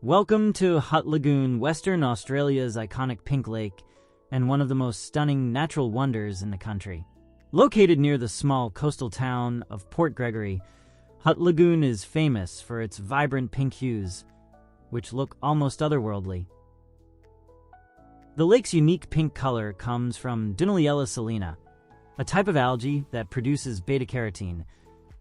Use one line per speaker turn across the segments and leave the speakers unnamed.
Welcome to Hutt Lagoon, Western Australia's iconic pink lake and one of the most stunning natural wonders in the country. Located near the small coastal town of Port Gregory, Hutt Lagoon is famous for its vibrant pink hues, which look almost otherworldly. The lake's unique pink color comes from Dunaliella salina, a type of algae that produces beta-carotene,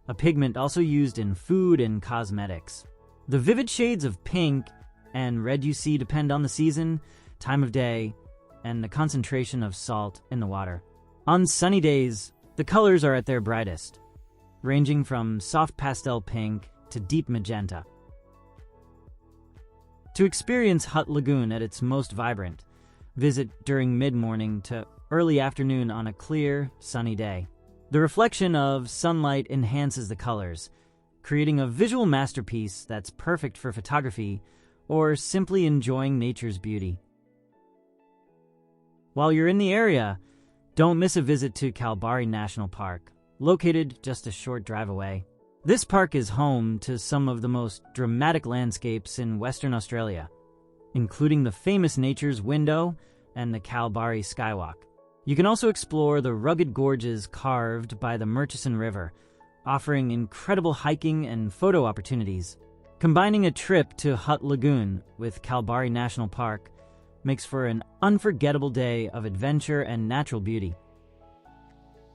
a pigment also used in food and cosmetics. The vivid shades of pink and red you see depend on the season, time of day, and the concentration of salt in the water. On sunny days, the colors are at their brightest, ranging from soft pastel pink to deep magenta. To experience Hutt Lagoon at its most vibrant, visit during mid-morning to early afternoon on a clear, sunny day. The reflection of sunlight enhances the colors, creating a visual masterpiece that's perfect for photography or simply enjoying nature's beauty. While you're in the area, don't miss a visit to Kalbarri National Park, located just a short drive away. This park is home to some of the most dramatic landscapes in Western Australia, including the famous Nature's Window and the Kalbarri Skywalk. You can also explore the rugged gorges carved by the Murchison River, offering incredible hiking and photo opportunities. Combining a trip to Hutt Lagoon with Kalbarri National Park makes for an unforgettable day of adventure and natural beauty.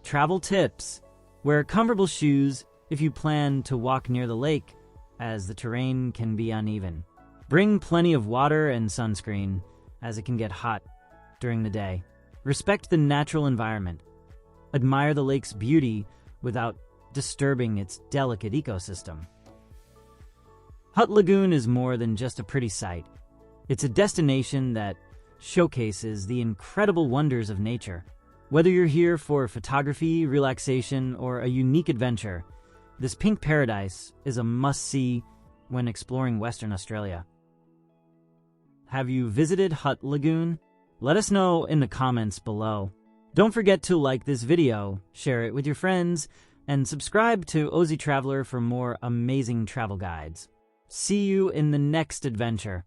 Travel tips: wear comfortable shoes if you plan to walk near the lake, as the terrain can be uneven. Bring plenty of water and sunscreen, as it can get hot during the day. Respect the natural environment. Admire the lake's beauty without disturbing its delicate ecosystem. Hutt Lagoon is more than just a pretty sight. It's a destination that showcases the incredible wonders of nature. Whether you're here for photography, relaxation, or a unique adventure, this pink paradise is a must-see when exploring Western Australia. Have you visited Hutt Lagoon? Let us know in the comments below. Don't forget to like this video, share it with your friends, and subscribe to OziTraveler for more amazing travel guides. See you in the next adventure.